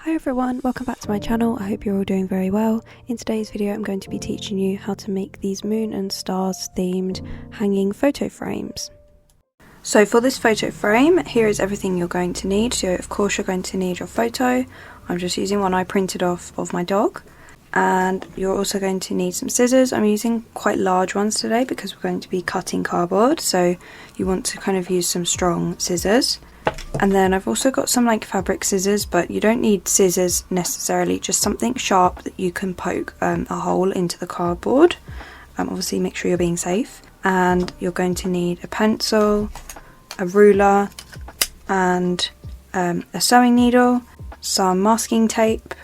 Hi everyone, welcome back to my channel. I hope you're all doing very well. In today's video I'm going to be teaching you how to make these moon and stars themed hanging photo frames. So for this photo frame, here is everything you're going to need. So of course you're going to need your photo. I'm just using one I printed off of my dog. And you're also going to need some scissors. I'm using quite large ones today because we're going to be cutting cardboard, so you want to kind of use some strong scissors. And then I've also got some like fabric scissors, but you don't need scissors necessarily, just something sharp that you can poke a hole into the cardboard. Obviously make sure you're being safe. And you're going to need a pencil, a ruler, and a sewing needle, some masking tape,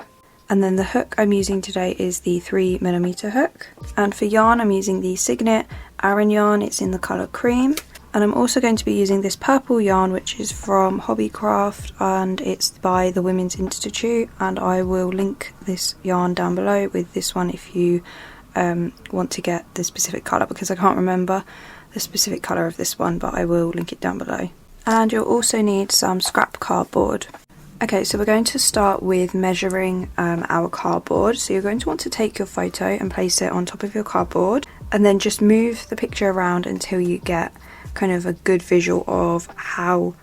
and then the hook I'm using today is the 3mm hook. And for yarn I'm using the Signet Aran yarn, it's in the colour cream. And I'm also going to be using this purple yarn, which is from Hobbycraft, and it's by the Women's Institute, and I will link this yarn down below with this one if you want to get the specific colour, because I can't remember the specific colour of this one, but I will link it down below. And you'll also need some scrap cardboard. Okay, so we're going to start with measuring our cardboard. So you're going to want to take your photo and place it on top of your cardboard, and then just move the picture around until you get kind of a good visual of how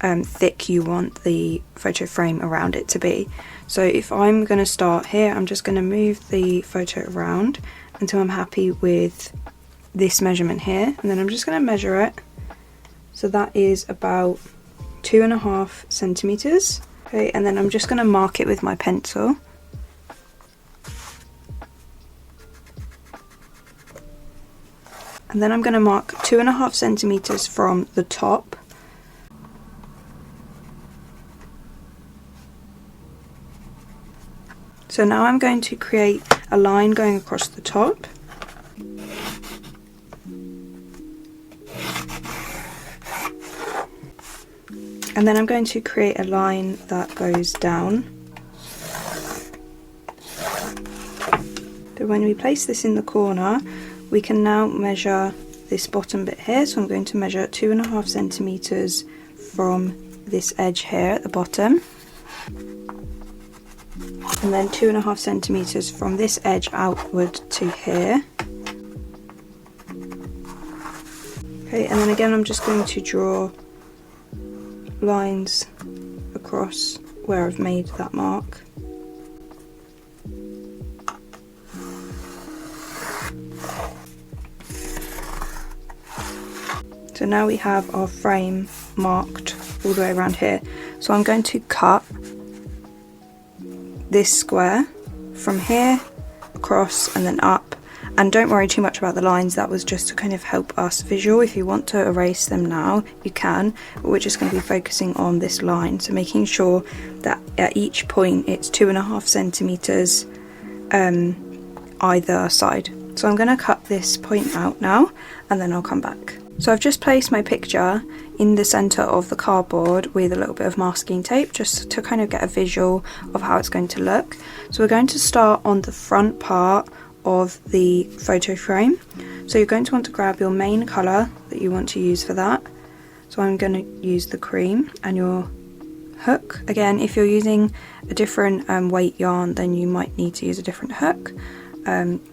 thick you want the photo frame around it to be. So if I'm going to start here, I'm just going to move the photo around until I'm happy with this measurement here, and then I'm just going to measure it. So that is about 2.5 centimeters. Okay, and then I'm just going to mark it with my pencil. And then I'm going to mark 2.5 centimeters from the top. So now I'm going to create a line going across the top. And then I'm going to create a line that goes down. So when we place this in the corner, we can now measure this bottom bit here. So I'm going to measure 2.5 centimeters from this edge here at the bottom, and then 2.5 centimeters from this edge outward to here. Okay, and then again I'm just going to draw lines across where I've made that mark. So now we have our frame marked all the way around here. So I'm going to cut this square from here across and then up. And don't worry too much about the lines, that was just to kind of help us visual. If you want to erase them now, you can, but we're just going to be focusing on this line. So making sure that at each point it's 2.5 centimeters either side. So I'm going to cut this point out now, and then I'll come back. So I've just placed my picture in the centre of the cardboard with a little bit of masking tape, just to kind of get a visual of how it's going to look. So we're going to start on the front part of the photo frame. So you're going to want to grab your main colour that you want to use for that. So I'm going to use the cream, and your hook. Again, if you're using a different weight yarn, then you might need to use a different hook.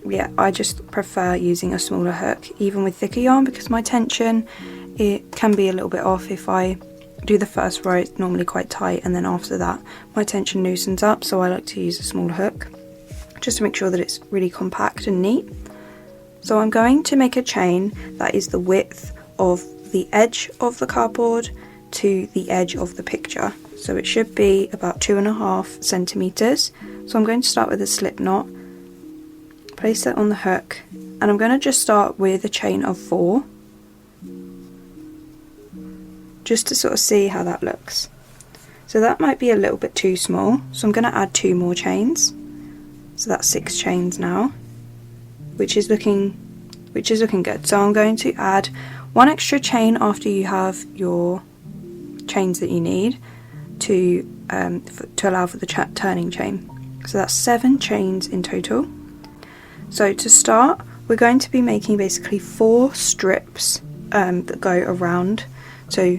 Yeah, I just prefer using a smaller hook, even with thicker yarn, because my tension, it can be a little bit off. If I do the first row, it's normally quite tight, and then after that my tension loosens up, so I like to use a smaller hook just to make sure that it's really compact and neat. So I'm going to make a chain that is the width of the edge of the cardboard to the edge of the picture. So it should be about 2.5 centimeters. So I'm going to start with a slip knot, place that on the hook, and I'm going to just start with a chain of 4, just to sort of see how that looks. So that might be a little bit too small, so I'm going to add 2 more chains. So that's 6 chains now, which is looking good. So I'm going to add 1 extra chain after you have your chains that you need to allow for the turning chain. So that's 7 chains in total. So to start, we're going to be making basically 4 strips that go around. So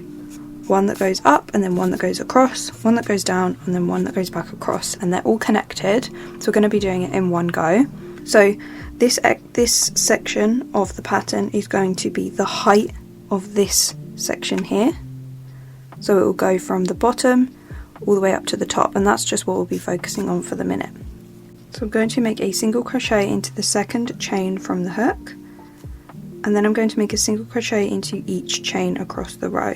one that goes up and then one that goes across, one that goes down and then one that goes back across, and they're all connected, so we're going to be doing it in one go. So this section of the pattern is going to be the height of this section here, so it will go from the bottom all the way up to the top, and that's just what we'll be focusing on for the minute. So I'm going to make a single crochet into the second chain from the hook, and then I'm going to make a single crochet into each chain across the row.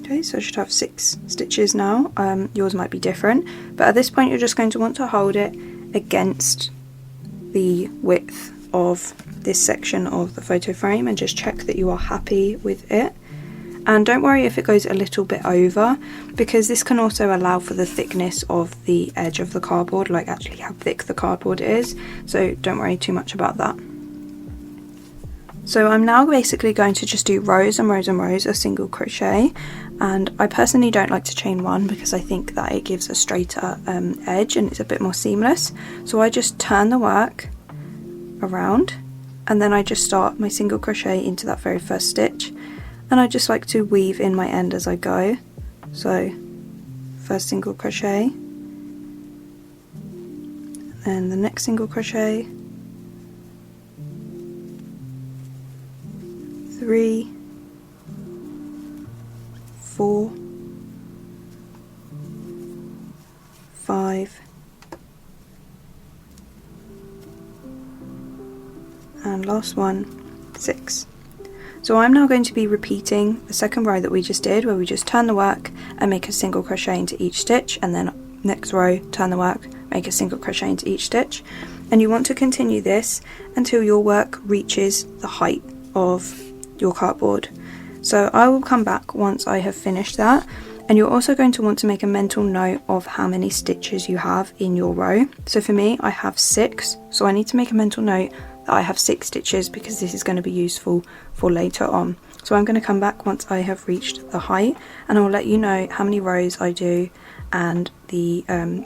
Okay, so I should have 6 stitches now. Yours might be different, but at this point you're just going to want to hold it against the width of this section of the photo frame and just check that you are happy with it. And don't worry if it goes a little bit over, because this can also allow for the thickness of the edge of the cardboard, like actually how thick the cardboard is, so don't worry too much about that. So I'm now basically going to just do rows and rows and rows of single crochet, and I personally don't like to chain one because I think that it gives a straighter edge and it's a bit more seamless. So I just turn the work around and then I just start my single crochet into that very first stitch, and I just like to weave in my end as I go. So first single crochet, and the next single crochet, 3, 4, 5, and last one, 6. So I'm now going to be repeating the second row that we just did, where we just turn the work and make a single crochet into each stitch, and then next row, turn the work, make a single crochet into each stitch, and you want to continue this until your work reaches the height of your cardboard. So I will come back once I have finished that, and you're also going to want to make a mental note of how many stitches you have in your row. So for me, I have 6, so I need to make a mental note that I have 6 stitches because this is going to be useful for later on. So I'm going to come back once I have reached the height, and I'll let you know how many rows I do and the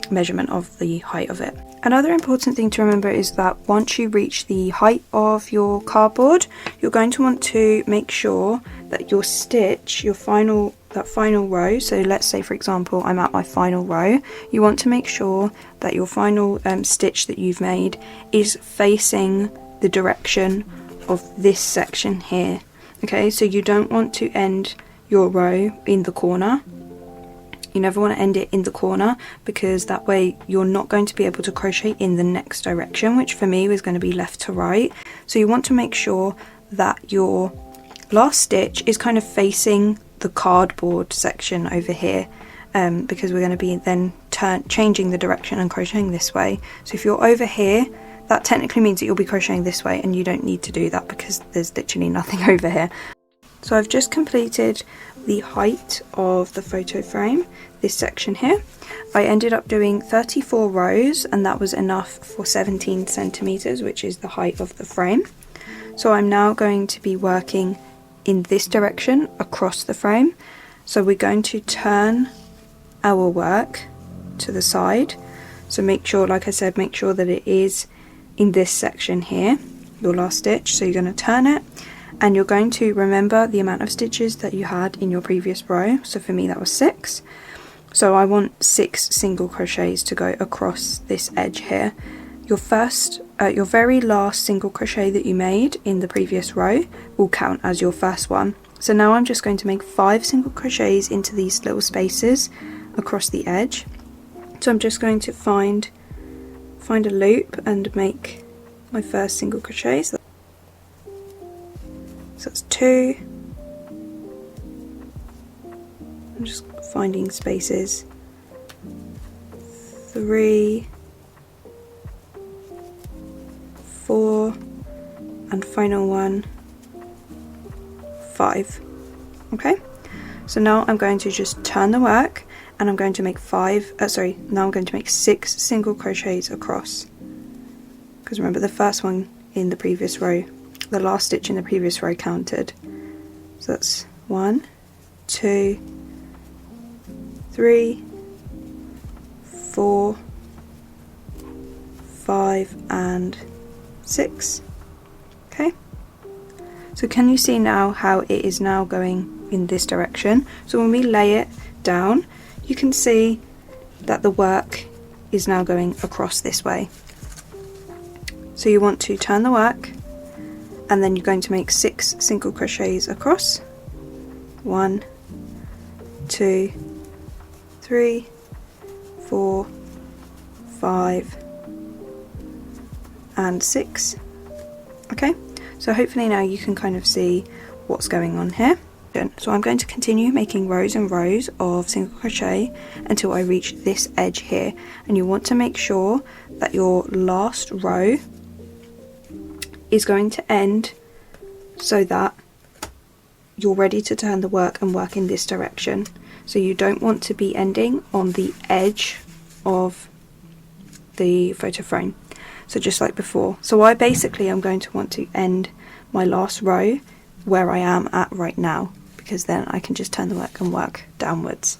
measurement of the height of it. Another important thing to remember is that once you reach the height of your cardboard, you're going to want to make sure that your stitch, that final row, so let's say for example I'm at my final row, you want to make sure that your final stitch that you've made is facing the direction of this section here. Okay, so you don't want to end your row in the corner. You never want to end it in the corner, because that way you're not going to be able to crochet in the next direction, which for me was going to be left to right. So you want to make sure that your last stitch is kind of facing the cardboard section over here, because we're going to be then changing the direction and crocheting this way. So if you're over here, that technically means that you'll be crocheting this way, and you don't need to do that because there's literally nothing over here. So I've just completed the height of the photo frame, this section here. I ended up doing 34 rows, and that was enough for 17 centimeters, which is the height of the frame. So I'm now going to be working in this direction across the frame. So we're going to turn our work to the side. So make sure, like I said, make sure that it is in this section here, your last stitch. So you're going to turn it, and you're going to remember the amount of stitches that you had in your previous row. So for me that was 6. So I want 6 single crochets to go across this edge here. Your very last single crochet that you made in the previous row will count as your first one. So now I'm just going to make 5 single crochets into these little spaces across the edge. So I'm just going to find a loop and make my first single crochet. So that's 2. I'm just finding spaces. 3, 4, and final one, 5. Okay, so now I'm going to just turn the work, and I'm going to make now I'm going to make 6 single crochets across, because remember the first one in the previous row, the last stitch in the previous row counted. So that's 1, 2, 3, 4, 5 and 6. Okay, so can you see now how it is now going in this direction? So when we lay it down, you can see that the work is now going across this way. So you want to turn the work, and then you're going to make 6 single crochets across. 1, 2, 3, 4, 5 and 6. Okay, so hopefully now you can kind of see what's going on here. So I'm going to continue making rows and rows of single crochet until I reach this edge here, and you want to make sure that your last row is going to end so that you're ready to turn the work and work in this direction. So you don't want to be ending on the edge of the photo frame, so just like before. So I basically am going to want to end my last row where I am at right now, because then I can just turn the work and work downwards.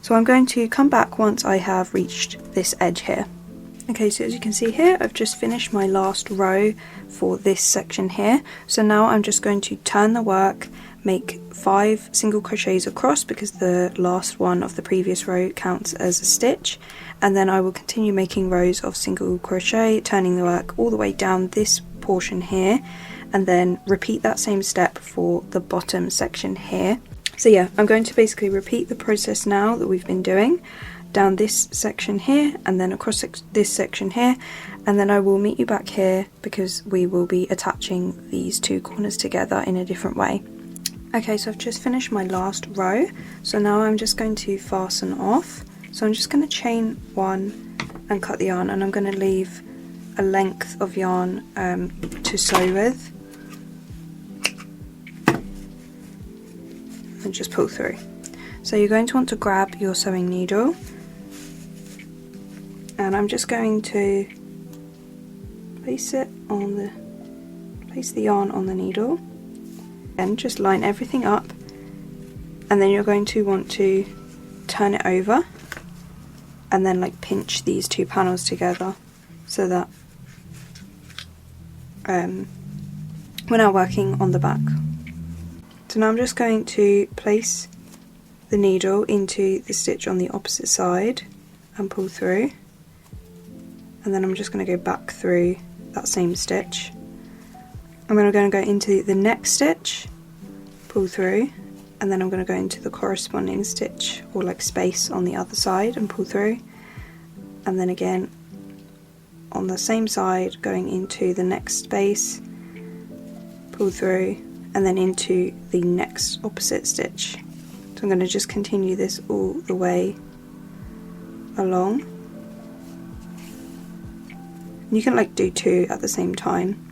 So I'm going to come back once I have reached this edge here. Okay, so as you can see here, I've just finished my last row for this section here. So now I'm just going to turn the work, make 5 single crochets across because the last one of the previous row counts as a stitch, and then I will continue making rows of single crochet, turning the work all the way down this portion here, and then repeat that same step for the bottom section here. So yeah, I'm going to basically repeat the process now that we've been doing down this section here and then across this section here, and then I will meet you back here because we will be attaching these 2 corners together in a different way. Okay, so I've just finished my last row, so now I'm just going to fasten off. So I'm just going to chain 1 and cut the yarn, and I'm going to leave a length of yarn to sew with and just pull through. So you're going to want to grab your sewing needle, and I'm just going to place the yarn on the needle and just line everything up, and then you're going to want to turn it over and then like pinch these 2 panels together so that we're now working on the back. So now I'm just going to place the needle into the stitch on the opposite side and pull through, and then I'm just going to go back through that same stitch. I'm going to go into the next stitch, pull through, and then I'm going to go into the corresponding stitch or like space on the other side and pull through, and then again on the same side going into the next space, pull through, and then into the next opposite stitch. So I'm going to just continue this all the way along. And you can like do 2 at the same time.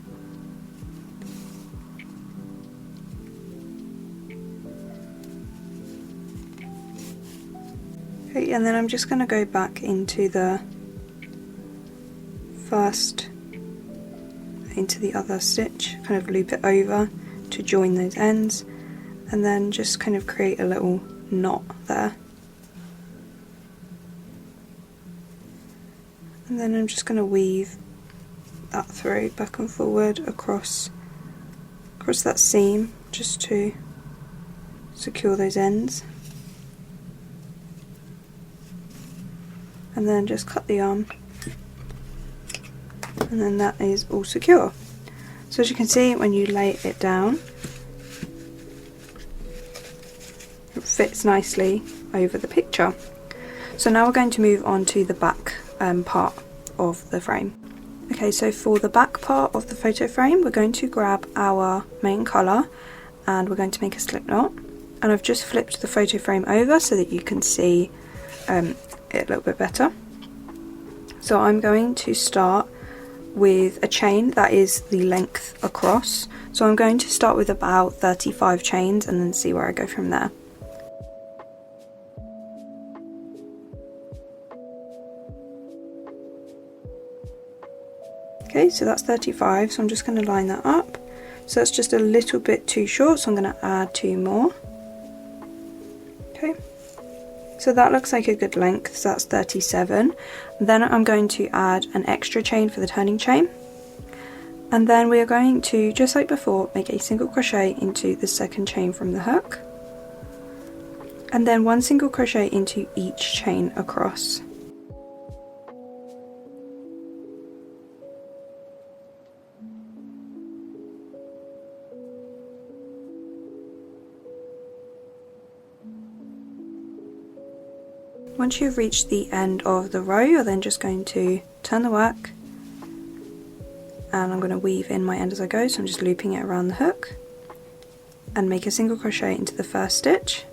Okay, and then I'm just going to go back into the other stitch, kind of loop it over to join those ends, and then just kind of create a little knot there. And then I'm just going to weave that through back and forward across that seam just to secure those ends. And then just cut the yarn, and then that is all secure. So as you can see, when you lay it down, it fits nicely over the picture. So now we're going to move on to the back part of the frame. Okay, so for the back part of the photo frame, we're going to grab our main colour and we're going to make a slip knot. And I've just flipped the photo frame over so that you can see it a little bit better. So I'm going to start with a chain that is the length across. So I'm going to start with about 35 chains and then see where I go from there. Okay, so that's 35, so I'm just going to line that up. So that's just a little bit too short, so I'm going to add 2 more. Okay, So that looks like a good length, so that's 37. Then I'm going to add an extra chain for the turning chain. And then we are going to, just like before, make a single crochet into the second chain from the hook. And then 1 single crochet into each chain across. Once you've reached the end of the row, you're then just going to turn the work, and I'm going to weave in my end as I go, so I'm just looping it around the hook, and make a single crochet into the first stitch,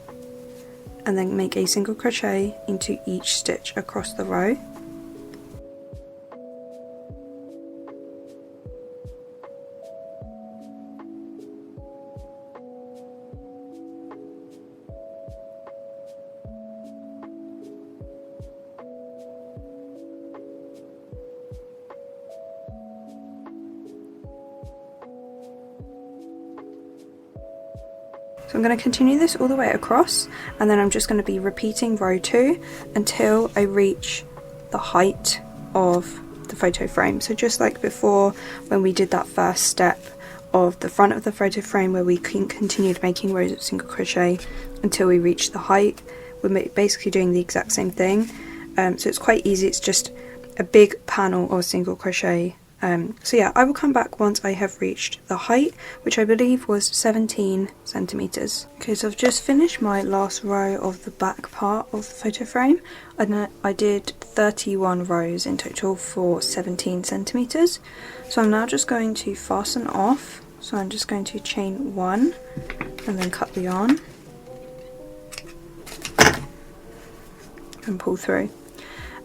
and then make a single crochet into each stitch across the row. So I'm going to continue this all the way across, and then I'm just going to be repeating row 2 until I reach the height of the photo frame. So just like before when we did that first step of the front of the photo frame where we continued making rows of single crochet until we reach the height, we're basically doing the exact same thing. So it's quite easy, it's just a big panel of single crochet. So yeah, I will come back once I have reached the height, which I believe was 17 centimeters. Okay, so I've just finished my last row of the back part of the photo frame, and I did 31 rows in total for 17 centimeters. So I'm now just going to fasten off. So I'm just going to chain 1 and then cut the yarn and pull through.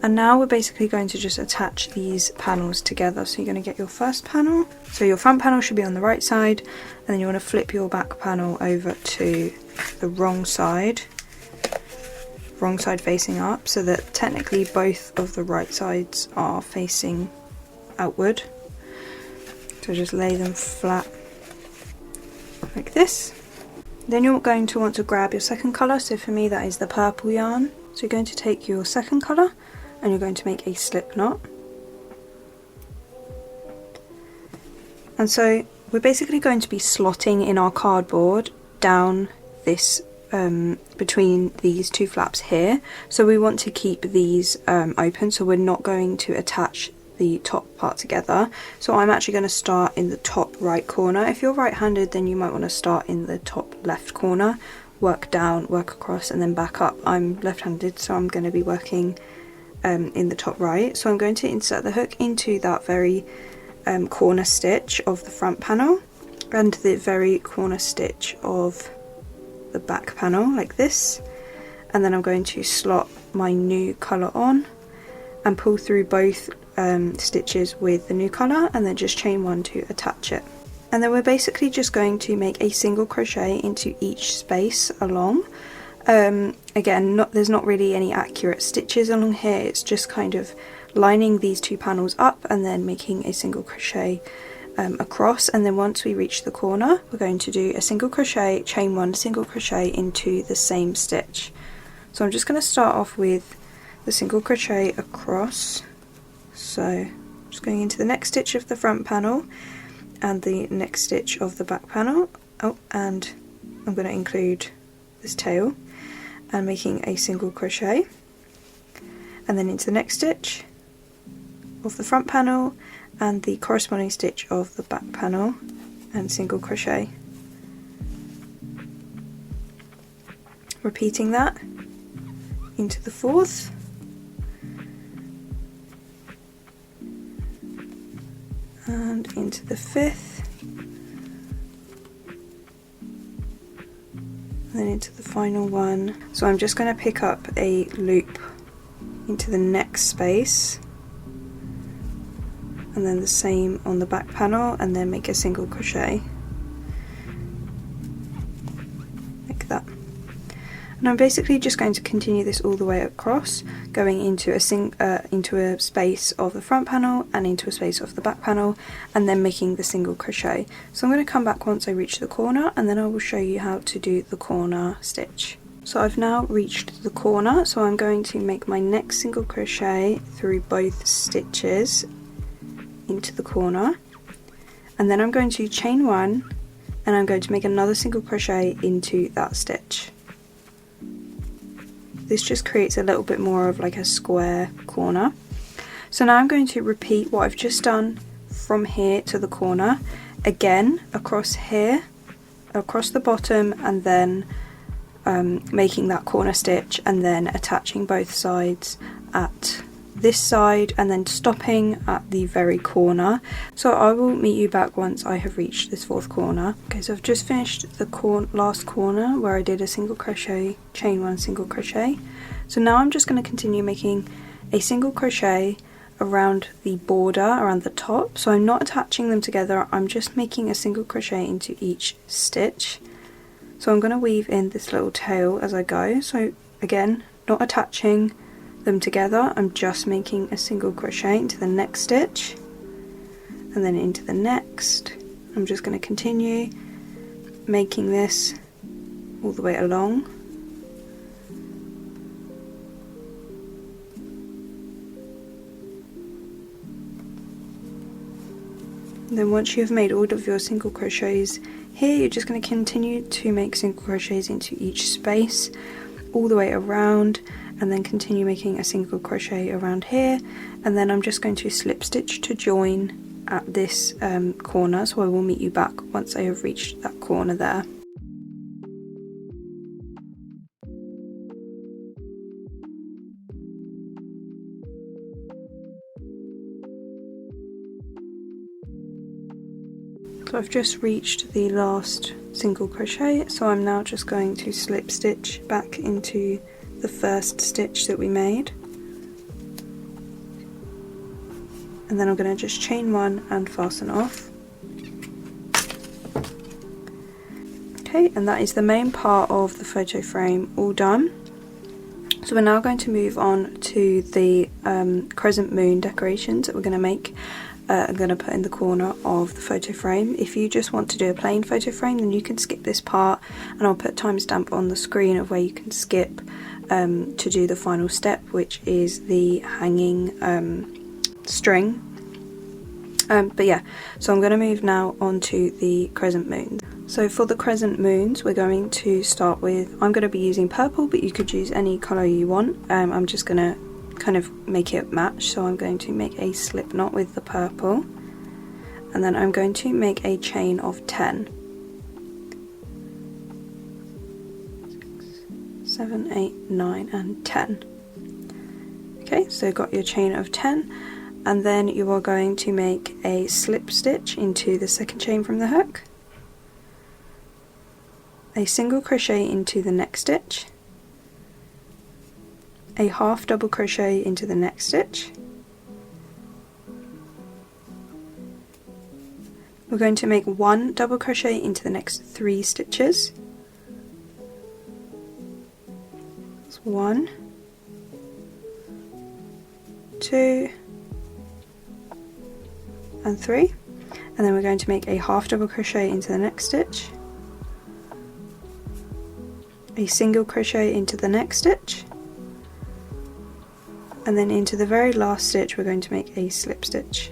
And now we're basically going to just attach these panels together. So you're going to get your first panel, so your front panel should be on the right side, and then you want to flip your back panel over to the wrong side facing up, so that technically both of the right sides are facing outward. So just lay them flat like this. Then you're going to want to grab your second colour, so for me that is the purple yarn. So you're going to take your second colour, and you're going to make a slip knot. And so we're basically going to be slotting in our cardboard down this between these two flaps here. So we want to keep these open, so we're not going to attach the top part together. So I'm actually going to start in the top right corner. If you're right-handed, then you might want to start in the top left corner, work down, work across, and then back up. I'm left-handed, so I'm going to be working in the top right. So I'm going to insert the hook into that very corner stitch of the front panel and the very corner stitch of the back panel like this, and then I'm going to slot my new colour on and pull through both stitches with the new colour, and then just chain 1 to attach it. And then we're basically just going to make a single crochet into each space along. Again, there's not really any accurate stitches along here, it's just kind of lining these two panels up and then making a single crochet across, and then once we reach the corner we're going to do a single crochet, chain 1, single crochet into the same stitch. So I'm just going to start off with the single crochet across, so just going into the next stitch of the front panel and the next stitch of the back panel. Oh, and I'm going to include this tail, and making a single crochet, and then into the next stitch of the front panel and the corresponding stitch of the back panel, and single crochet. Repeating that into the fourth, and into the fifth, and then into the final one. So I'm just going to pick up a loop into the next space, and then the same on the back panel, and then make a single crochet like that. And I'm basically just going to continue this all the way across, going into a space of the front panel and into a space of the back panel, and then making the single crochet. So I'm going to come back once I reach the corner, and then I will show you how to do the corner stitch. So I've now reached the corner, so I'm going to make my next single crochet through both stitches into the corner, and then I'm going to chain one and I'm going to make another single crochet into that stitch. This just creates a little bit more of like a square corner. So now I'm going to repeat what I've just done from here to the corner again, across here, across the bottom, and then making that corner stitch and then attaching both sides at this side and then stopping at the very corner. So I will meet you back once I have reached this fourth corner. Okay, so I've just finished the last corner where I did a single crochet, chain one, single crochet. So now I'm just going to continue making a single crochet around the border, around the top. So I'm not attaching them together, I'm just making a single crochet into each stitch. So I'm going to weave in this little tail as I go. So again, not attaching them together, I'm just making a single crochet into the next stitch and then into the next. I'm just going to continue making this all the way along. And then once you've made all of your single crochets here, you're just going to continue to make single crochets into each space all the way around, and then continue making a single crochet around here, and then I'm just going to slip stitch to join at this corner. So I will meet you back once I have reached that corner there. So I've just reached the last single crochet, so I'm now just going to slip stitch back into the first stitch that we made, and then I'm going to just chain one and fasten off. Okay, and that is the main part of the photo frame all done. So we're now going to move on to the crescent moon decorations that we're going to make. I'm going to put in the corner of the photo frame. If you just want to do a plain photo frame, then you can skip this part, and I'll put a timestamp on the screen of where you can skip to do the final step, which is the hanging string. But yeah, so I'm going to move now on to the crescent moons. So for the crescent moons, we're going to start with, I'm going to be using purple, but you could use any colour you want. I'm just going to kind of make it match, so I'm going to make a slip knot with the purple, and then I'm going to make a chain of 10. 7, 8, 9 and 10. Okay, so got your chain of 10, and then you are going to make a slip stitch into the second chain from the hook, a single crochet into the next stitch, a half double crochet into the next stitch. We're going to make one double crochet into the next 3 stitches. That's 1, 2 and 3, and then we're going to make a half double crochet into the next stitch, a single crochet into the next stitch, and then into the very last stitch we're going to make a slip stitch.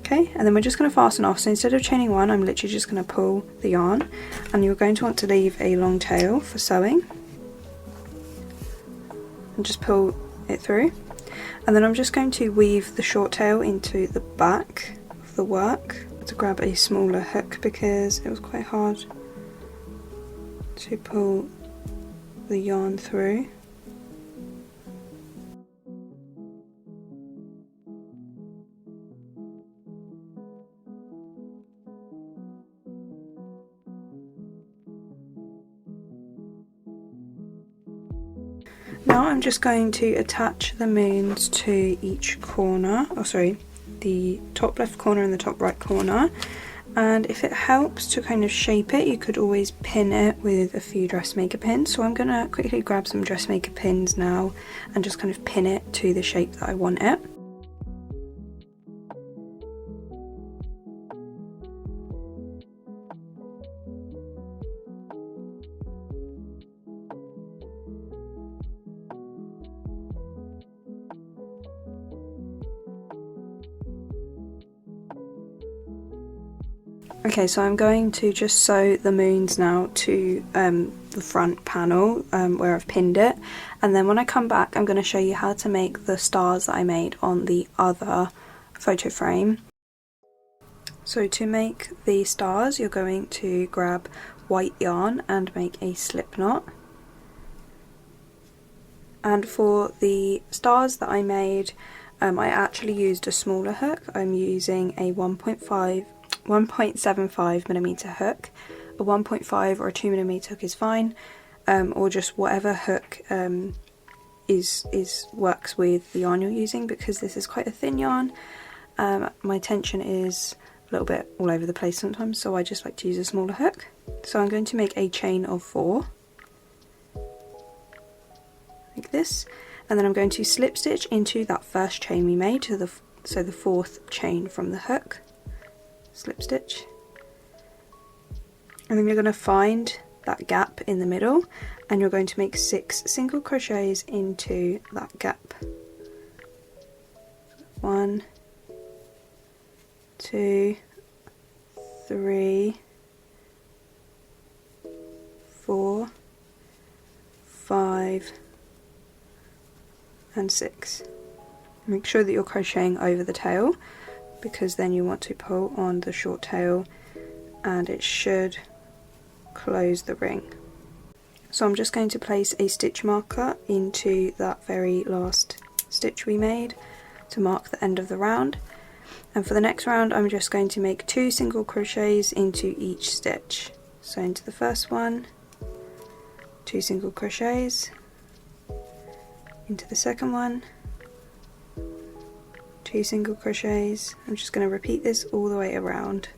Okay, and then we're just going to fasten off. So instead of chaining one, I'm literally just going to pull the yarn, and you're going to want to leave a long tail for sewing, and just pull it through. And then I'm just going to weave the short tail into the back of the work. I had to grab a smaller hook because it was quite hard to pull the yarn through. Now I'm just going to attach the moons to each corner, the top left corner and the top right corner, and if it helps to kind of shape it, you could always pin it with a few dressmaker pins. So I'm going to quickly grab some dressmaker pins now and just kind of pin it to the shape that I want it. Okay, so I'm going to just sew the moons now to the front panel where I've pinned it, and then when I come back I'm going to show you how to make the stars that I made on the other photo frame. So to make the stars you're going to grab white yarn and make a slip knot. And for the stars that I made, I actually used a smaller hook. I'm using a 1.75mm hook. A 1.5 or a 2mm hook is fine, or just whatever hook works with the yarn you're using, because this is quite a thin yarn. My tension is a little bit all over the place sometimes, so I just like to use a smaller hook. So I'm going to make a chain of 4, like this, and then I'm going to slip stitch into that first chain we made, so the 4th chain from the hook. Slip stitch, and then you're going to find that gap in the middle, and you're going to make 6 single crochets into that gap. 1, 2, 3, 4, 5 and 6. Make sure that you're crocheting over the tail, because then you want to pull on the short tail and it should close the ring. So I'm just going to place a stitch marker into that very last stitch we made to mark the end of the round, and for the next round I'm just going to make 2 single crochets into each stitch. So into the first one, 2 single crochets, into the second one, 2 single crochets. I'm just going to repeat this all the way around.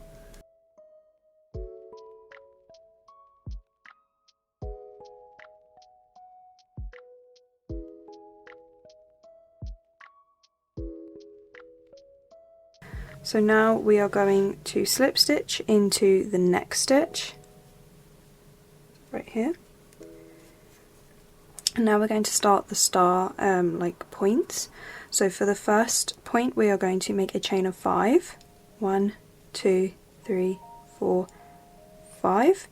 So now we are going to slip stitch into the next stitch, right here. And now we're going to start the star like points. So for the first point we are going to make a chain of 5. 1, 2, 3, 4, 5.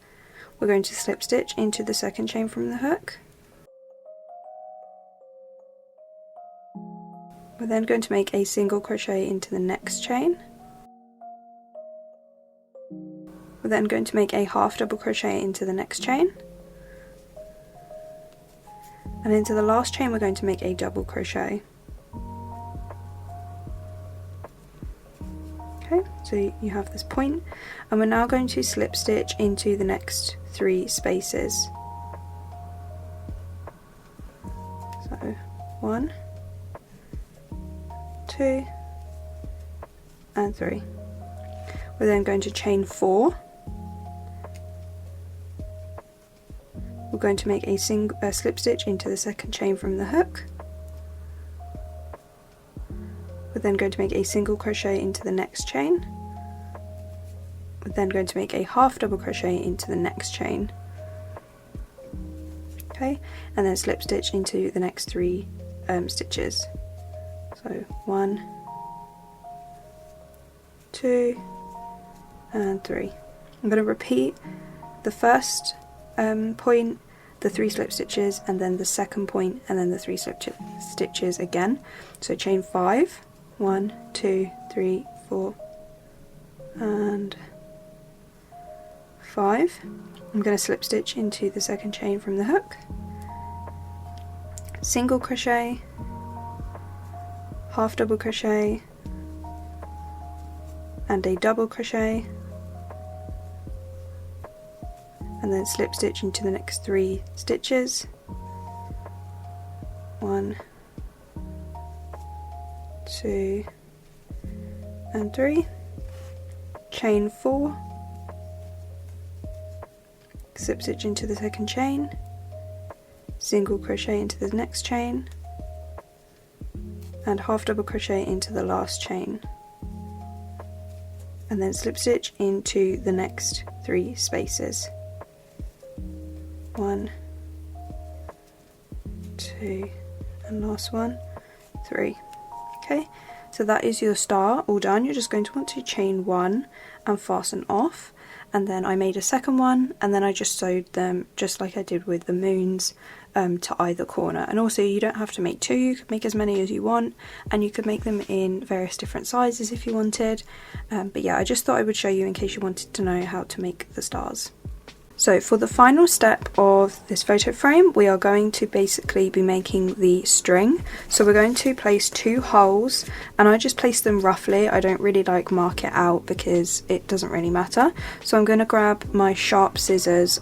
We're going to slip stitch into the second chain from the hook. We're then going to make a single crochet into the next chain. We're then going to make a half double crochet into the next chain. And into the last chain we're going to make a double crochet. Okay, so you have this point, and we're now going to slip stitch into the next 3 spaces. So 1, 2 and 3. We're then going to chain 4. We're going to make a slip stitch into the second chain from the hook. We're then going to make a single crochet into the next chain. We're then going to make a half double crochet into the next chain. Okay, and then slip stitch into the next 3 stitches. So 1, 2 and 3. I'm going to repeat the first point, the 3 slip stitches, and then the second point, and then the 3 slip stitches again. So chain 5, 1, 2, 3, 4 and 5. I'm going to slip stitch into the second chain from the hook, single crochet, half double crochet and a double crochet, and then slip stitch into the next 3 stitches. 1, 2 and 3. Chain 4, slip stitch into the second chain, single crochet into the next chain, and half double crochet into the last chain, and then slip stitch into the next 3 spaces. 1, 2 and last one, 3. Okay, So that is your star all done. You're just going to want to chain 1 and fasten off, and then I made a second one, and then I just sewed them just like I did with the moons to either corner. And also you don't have to make 2, you could make as many as you want, and you could make them in various different sizes if you wanted, but yeah, I just thought I would show you in case you wanted to know how to make the stars. So for the final step of this photo frame, we are going to basically be making the string. So we're going to place 2 holes, and I just place them roughly. I don't really like mark it out because it doesn't really matter. So I'm going to grab my sharp scissors.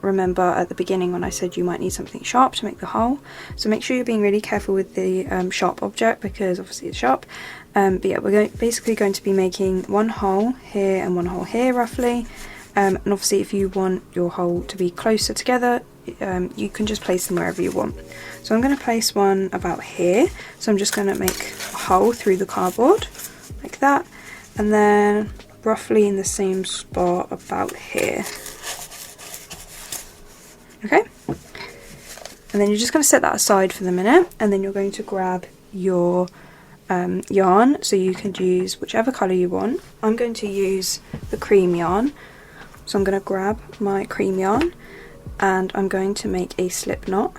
Remember at the beginning when I said you might need something sharp to make the hole, so make sure you're being really careful with the sharp object because obviously it's sharp. But yeah, we're basically going to be making 1 hole here and 1 hole here roughly. And obviously if you want your hole to be closer together, you can just place them wherever you want. So I'm going to place one about here, so I'm just going to make a hole through the cardboard like that, and then roughly in the same spot about here. Okay, and then you're just going to set that aside for the minute, and then you're going to grab your yarn. So you can use whichever colour you want. I'm going to use the cream yarn. So I'm going to grab my cream yarn and I'm going to make a slip knot.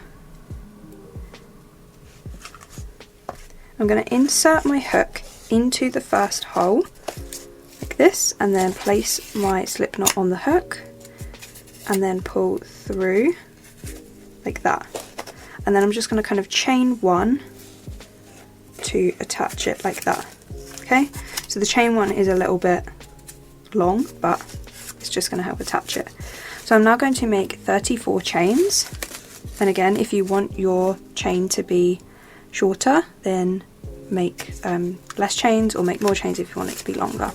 I'm going to insert my hook into the first hole like this, and then place my slip knot on the hook and then pull through like that. And then I'm just going to kind of chain 1 to attach it like that. Okay, so the chain 1 is a little bit long, but it's just going to help attach it. So I'm now going to make 34 chains, and again, if you want your chain to be shorter, then make less chains, or make more chains if you want it to be longer.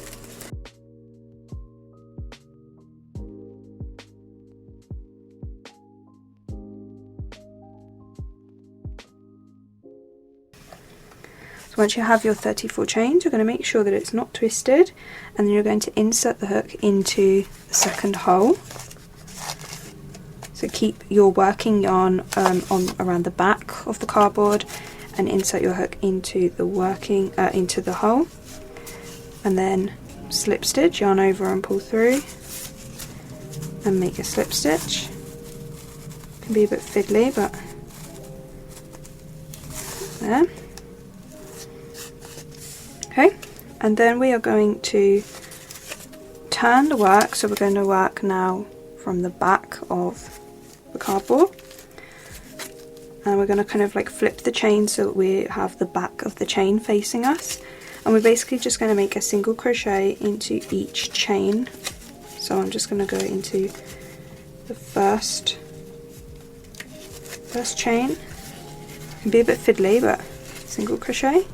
So once you have your 34 chains, you're going to make sure that it's not twisted, and then you're going to insert the hook into the second hole. So keep your working yarn on around the back of the cardboard, and insert your hook into the into the hole, and then slip stitch, yarn over and pull through, and make a slip stitch. It can be a bit fiddly, but there. Okay, and then we are going to turn the work, so we're going to work now from the back of the cardboard, and we're going to kind of like flip the chain so that we have the back of the chain facing us, and we're basically just going to make a single crochet into each chain. So I'm just going to go into the first chain. It can be a bit fiddly, but single crochet.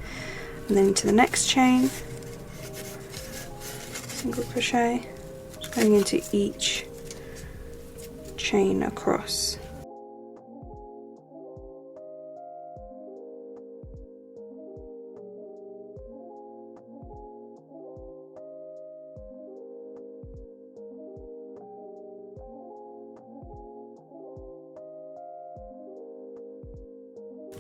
And then into the next chain, single crochet, just going into each chain across.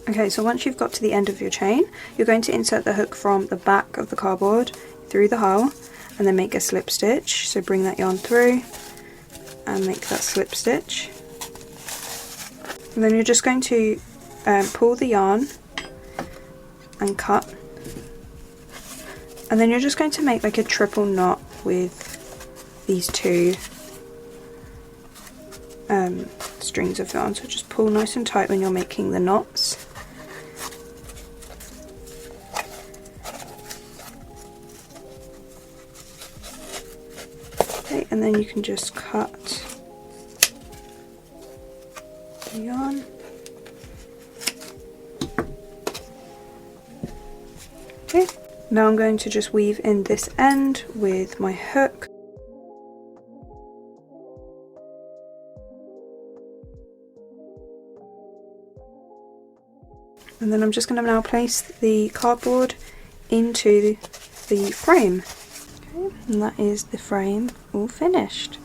Okay, so once you've got to the end of your chain, you're going to insert the hook from the back of the cardboard through the hole, and then make a slip stitch. So bring that yarn through and make that slip stitch. And then you're just going to pull the yarn and cut. And then you're just going to make like a triple knot with these 2 strings of yarn. So just pull nice and tight when you're making the knots. Okay, and then you can just cut the yarn. Okay, now I'm going to just weave in this end with my hook. And then I'm just going to now place the cardboard into the frame. Okay, and that is the frame all finished.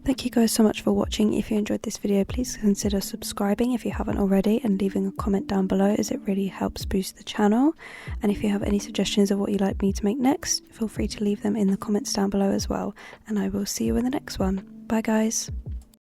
Thank you guys so much for watching. If you enjoyed this video, please consider subscribing if you haven't already, and leaving a comment down below, as it really helps boost the channel. And if you have any suggestions of what you'd like me to make next, feel free to leave them in the comments down below as well, and I will see you in the next one. Bye guys.